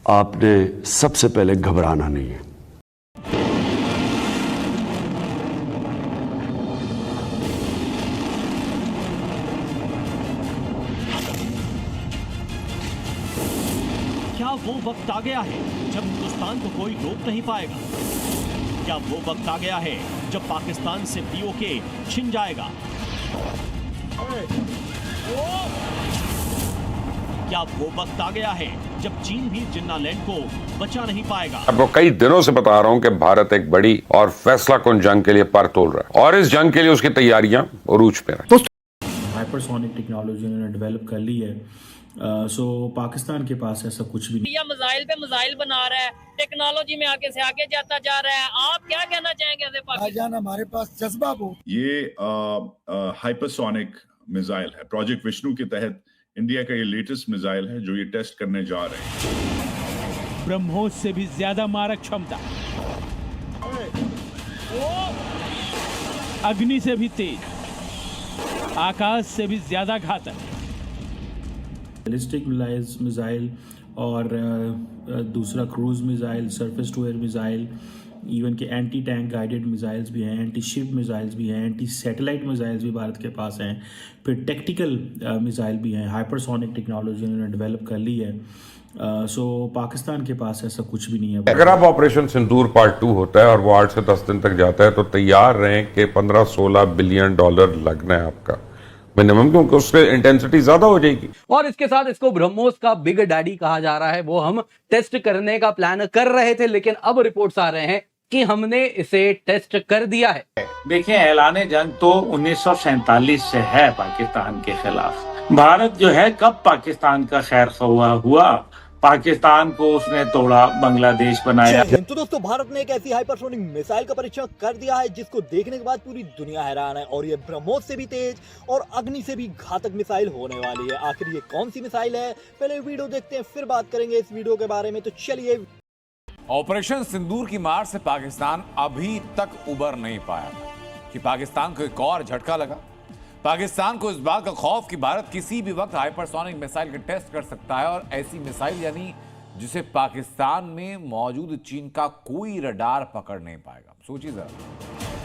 आपने सबसे पहले घबराना नहीं है। क्या वो वक्त आ गया है जब हिंदुस्तान को कोई रोक नहीं पाएगा? क्या वो वक्त आ गया है जब पाकिस्तान से पीओके छिन जाएगा? क्या वो वक्त आ गया है जब चीन भी जिन्ना लैंड को बचा नहीं पाएगा? आपको कई दिनों से बता रहा हूं कि भारत एक बड़ी और फैसला कुन जंग के लिए पर तोल रहा है और इस जंग के लिए उसकी तैयारियां उरूज पे हैं। हाइपरसोनिक टेक्नोलॉजी उन्होंने डेवलप कर ली है। सो पाकिस्तान के पास ऐसा कुछ भी नहीं। मिसाइल पे मिसाइल बना रहा है, टेक्नोलॉजी में आगे से आगे जाता जा रहा है। आप क्या कहना चाहेंगे ऐसे पाकिस्तान? हमारे पास जज्बा हो। ये हाइपरसोनिक मिसाइल है, प्रोजेक्ट विष्णु के तहत इंडिया का ये लेटेस्ट मिसाइल है जो ये टेस्ट करने जा रहे हैं। ब्रह्मोस से भी ज्यादा मारक क्षमता, अग्नि से भी तेज, आकाश से भी ज्यादा घातक। बैलिस्टिक मिसाइल और दूसरा cruise missile, surface to air missile, even के एंटी टैंक गाइडेड मिसाइल्स भी हैं, एंटी शिप मिसाइल्स भी हैं, एंटी सैटेलाइट मिसाइल्स भी भारत के पास हैं, फिर टेक्टिकल मिसाइल भी हैं। हाइपरसोनिक टेक्नोलॉजी उन्होंने डेवलप कर ली है। सो पाकिस्तान के पास ऐसा कुछ भी नहीं है। अगर आप ऑपरेशन सिंदूर पार्ट 2 होता है और वो 8 से 10 दिन तक जाता है तो तैयार रहें कि $15-16 बिलियन लगना है आपका मिनिमम, क्योंकि उससे इंटेंसिटी ज्यादा हो जाएगी। और इसके साथ इसको ब्रह्मोस का बिग डैडी कहा जा रहा है। वो हम टेस्ट करने का प्लान कर रहे थे, लेकिन अब रिपोर्ट्स आ रहे हैं कि हमने इसे टेस्ट कर दिया है। देखिए, ऐलाने जंग तो 1947 से है पाकिस्तान के खिलाफ। भारत जो है कब पाकिस्तान का खैर ख्वाह हुआ, पाकिस्तान को उसने तोड़ा, बांग्लादेश बनाया। तो दोस्तों, भारत ने एक ऐसी हाइपरसोनिक मिसाइल का परीक्षण कर दिया है जिसको देखने के बाद पूरी दुनिया हैरान है। और ये ब्रह्मोस से भी तेज और अग्नि से भी घातक मिसाइल होने वाली है। आखिर ये कौन सी मिसाइल है, पहले वीडियो देखते हैं फिर बात करेंगे इस वीडियो के बारे में। तो चलिए। ऑपरेशन सिंदूर की मार से पाकिस्तान अभी तक उबर नहीं पाया कि पाकिस्तान को एक और झटका लगा। पाकिस्तान को इस बात का खौफ कि भारत किसी भी वक्त हाइपरसोनिक मिसाइल के टेस्ट कर सकता है, और ऐसी मिसाइल यानी जिसे पाकिस्तान में मौजूद चीन का कोई रडार पकड़ नहीं पाएगा। सोचिए जरा,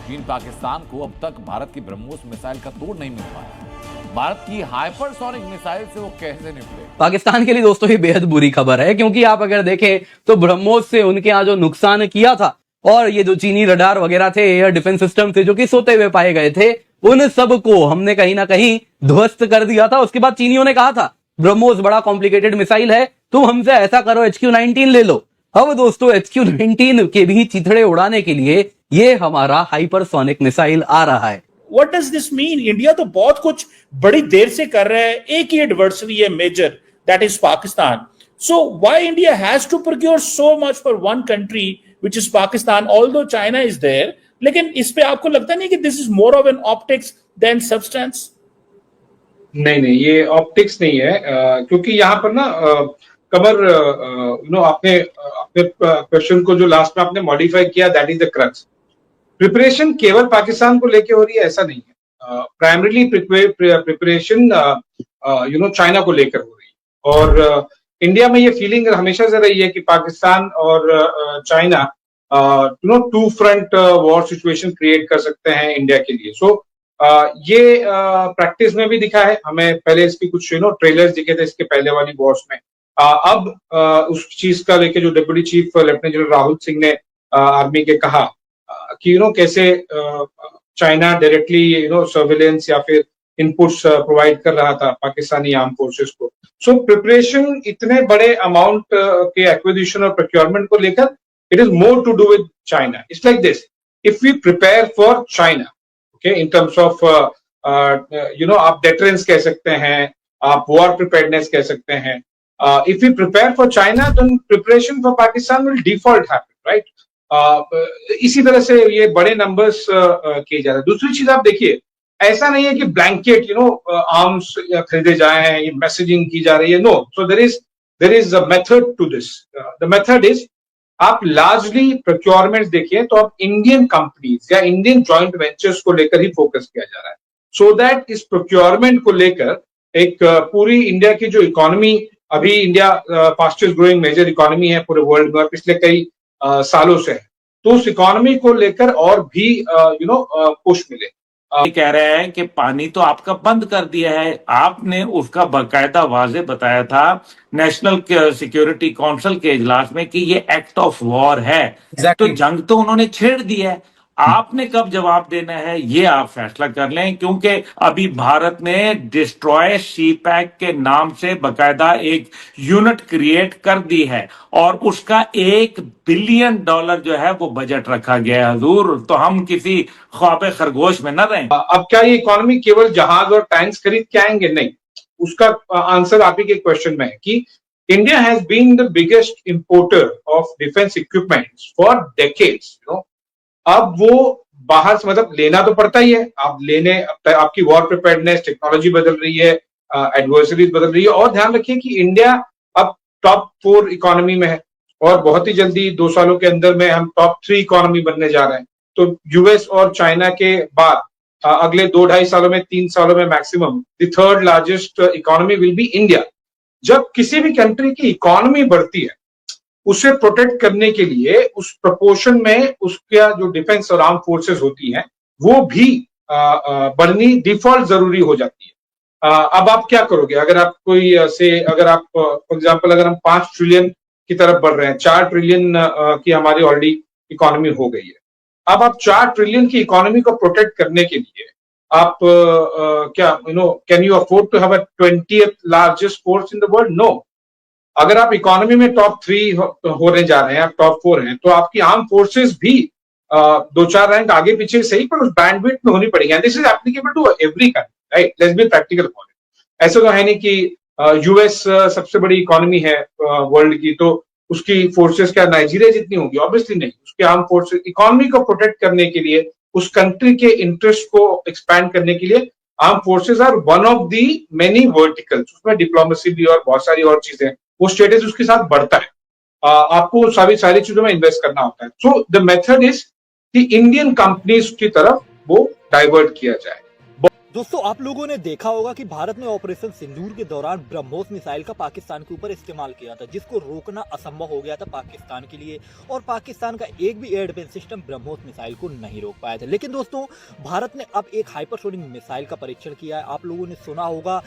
चीन पाकिस्तान को अब तक भारत की ब्रह्मोस मिसाइल का तोड़ नहीं मिल पाया, भारत की हाइपरसोनिक मिसाइल से वो कैसे निपटे? पाकिस्तान के लिए दोस्तों ये बेहद बुरी खबर है, क्योंकि आप अगर देखें तो ब्रह्मोस से उनके यहाँ जो नुकसान किया था और ये जो चीनी रडार वगैरह थे, एयर डिफेंस सिस्टम थे जो कि सोते हुए पाए गए थे, उन सब को हमने कहीं ना कहीं ध्वस्त कर दिया था। उसके बाद चीनियों ने कहा था ब्रह्मोस बड़ा कॉम्प्लिकेटेड मिसाइल है, तुम हमसे ऐसा करो HQ-19 ले लो। अब दोस्तों HQ-19 के भी चिथड़े उड़ाने के लिए ये हमारा हाइपरसोनिक मिसाइल आ रहा है। What does this mean? India तो बहुत कुछ बड़ी देर से कर रहा है, एक ही एडवर्सरी है major, that is Pakistan. So why India has to procure so much for one country which is Pakistan, although China is there. लेकिन इस पे आपको लगता नहीं कि this is more of an optics than substance? नहीं, ये ऑप्टिक्स नहीं है, क्योंकि यहाँ पर ना कमर आपने अपने क्वेश्चन को जो लास्ट में आपने मॉडिफाई किया, that is the crux. Preparation केवल पाकिस्तान को लेके हो रही है ऐसा नहीं है, प्राइमरीली प्रिपरेशन चाइना को लेकर हो रही है। और इंडिया में ये फीलिंग हमेशा से रही है कि पाकिस्तान और China two front war situation create कर सकते हैं इंडिया के लिए। सो ये प्रैक्टिस में भी दिखा है हमें। पहले इसकी कुछ ट्रेलर्स दिखे थे इसके पहले वाली वॉर्स में। अब उस चीज का लेके जो deputy chief lieutenant general Rahul Singh ने आर्मी के कहा कि कैसे चाइना डायरेक्टली सर्विलेंस या फिर इनपुट्स प्रोवाइड कर रहा था पाकिस्तानी आर्म फोर्सेस को। सो प्रिपरेशन इतने बड़े अमाउंट के एक्विजिशन और प्रोक्योरमेंट को लेकर, it is more to do with China. It's like this: if we prepare for China, okay, in terms of आप deterrence कह सकते हैं, आप war preparedness कह सकते हैं. If we prepare for China, then preparation for Pakistan will default happen, right? इसी तरह से ये बड़े numbers किए जा रहे हैं। दूसरी चीज आप देखिए, ऐसा नहीं है कि blanket arms खरीदे जाए हैं, ये messaging की जा रही है। No, so there is a method to this. The method is, आप लार्जली प्रोक्योरमेंट देखिए तो आप इंडियन कंपनीज या इंडियन जॉइंट वेंचर्स को लेकर ही फोकस किया जा रहा है, सो दैट इस प्रोक्योरमेंट को लेकर एक पूरी इंडिया की जो इकोनॉमी अभी India fastest growing major economy है पूरे वर्ल्ड में, पिछले कई सालों से है। तो उस इकोनॉमी को लेकर और भी पुश मिले। कह रहे हैं कि पानी तो आपका बंद कर दिया है, आपने उसका बाकायदा वाजे बताया था नेशनल सिक्योरिटी काउंसिल के इजलास में कि ये एक्ट ऑफ वॉर है। तो जंग तो उन्होंने छेड़ दी है, आपने कब जवाब देना है ये आप फैसला कर लें, क्योंकि अभी भारत ने डिस्ट्रॉय सी पैक के नाम से बकायदा एक यूनिट क्रिएट कर दी है और उसका $1 बिलियन जो है वो बजट रखा गया है हजूर। तो हम किसी ख्वाब खरगोश में न रहें। अब क्या ये इकोनॉमी केवल जहाज और टैंक्स खरीद के आएंगे? नहीं, उसका आंसर आप ही के क्वेश्चन में है कि India has been the biggest importer of defence equipments for decades. अब वो बाहर से मतलब लेना तो पड़ता ही है, आप लेने आपकी वॉर प्रिपेयर्डनेस, टेक्नोलॉजी बदल रही है, एडवर्सरीज बदल रही है। और ध्यान रखिए कि इंडिया अब टॉप 4 इकोनॉमी में है और बहुत ही जल्दी 2 सालों के अंदर में हम टॉप 3 इकोनॉमी बनने जा रहे हैं। तो यूएस और चाइना के बाद अगले 2-2.5 सालों में, 3 सालों में maximum the third largest economy will be India. जब किसी भी कंट्री की इकोनॉमी बढ़ती है, उसे प्रोटेक्ट करने के लिए उस प्रोपोर्शन में उसका जो डिफेंस और आर्म फोर्सेस होती हैं वो भी बढ़नी डिफॉल्ट जरूरी हो जाती है। अब आप क्या करोगे अगर आप कोई अगर आप फॉर एग्जांपल अगर हम 5 ट्रिलियन की तरफ बढ़ रहे हैं, 4 ट्रिलियन की हमारी ऑलरेडी इकोनॉमी हो गई है। अब आप 4 ट्रिलियन की इकोनॉमी को प्रोटेक्ट करने के लिए आप क्या can you afford to have a 20th largest force in the world? No. अगर आप इकोनॉमी में टॉप 3 होने जा रहे हैं, आप टॉप 4 हैं, तो आपकी आर्म फोर्सेस भी 2-4 रैंक आगे पीछे सही पर उस बैंडविड्थ में होनी पड़ेगी। This is applicable to every country, right? Let's be practical about it. ऐसा तो है नहीं कि यूएस सबसे बड़ी इकोनॉमी है वर्ल्ड की, तो उसकी फोर्सेस क्या नाइजीरिया जितनी होंगी? ऑब्वियसली नहीं। उसके आर्म फोर्सेस इकोनॉमी को प्रोटेक्ट करने के लिए, उस कंट्री के इंटरेस्ट को एक्सपैंड करने के लिए arm forces are one of the many verticals. उसमें डिप्लोमेसी भी और बहुत सारी और चीजें, वो स्टेटस उसके साथ बढ़ता है। आपको सारी चीजों में इन्वेस्ट करना होता है। सो द मेथड इज कि इंडियन कंपनीज की तरफ वो डाइवर्ट किया जाए। दोस्तों, आप लोगों ने देखा होगा कि भारत ने ऑपरेशन सिंदूर के दौरान ब्रह्मोस मिसाइल का पाकिस्तान के ऊपर इस्तेमाल किया था, जिसको रोकना असंभव हो गया था पाकिस्तान के लिए, और पाकिस्तान का एक भी air defence system BrahMos missile को नहीं रोक पाया था। लेकिन दोस्तों, भारत ने अब एक हाइपरसोनिक मिसाइल का परीक्षण किया है। आप लोगों ने सुना होगा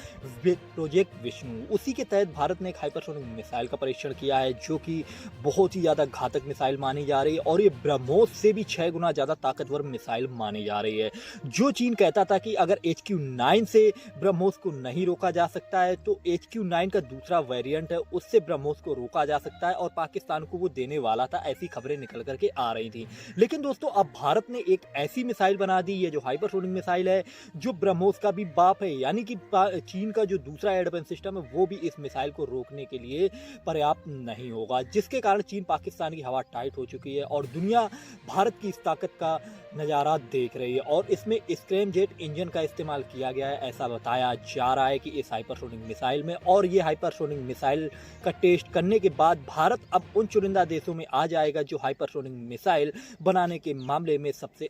प्रोजेक्ट विष्णु, उसी के तहत भारत ने एक हाइपरसोनिक मिसाइल का परीक्षण किया है, जो कि बहुत ही ज्यादा घातक मिसाइल मानी जा रही है और ये ब्रह्मोस से भी 6 गुना ज्यादा ताकतवर मिसाइल मानी जा रही है। जो चीन कहता था कि अगर HQ-9 से ब्रह्मोस को नहीं रोका जा सकता है, तो HQ-9 का दूसरा वेरिएंट है, उससे ब्रह्मोस को रोका जा सकता है और पाकिस्तान को वो देने वाला था। ऐसी खबरें निकल करके आ रही थी। लेकिन दोस्तों, अब भारत ने एक ऐसी मिसाइल बना दी है जो हाइपरसोनिक मिसाइल है, जो ब्रह्मोस का भी बाप है, यानी कि चीन का जो दूसरा एयर डिफेंस सिस्टम है वो भी इस मिसाइल को रोकने के लिए पर्याप्त नहीं होगा, जिसके कारण चीन पाकिस्तान की हवा टाइट हो चुकी है और दुनिया भारत की इस ताकत का नज़ारा देख रही है। और इसमें स्क्रैमजेट इंजन का इस्तेमाल किया गया है, ऐसा बताया जा रहा है कि इस हाइपरसोनिक मिसाइल में। और ये हाइपरसोनिक मिसाइल का टेस्ट करने के बाद भारत अब उन चुनिंदा देशों में आ जाएगा जो हाइपरसोनिक मिसाइल बनाने के मामले में सबसे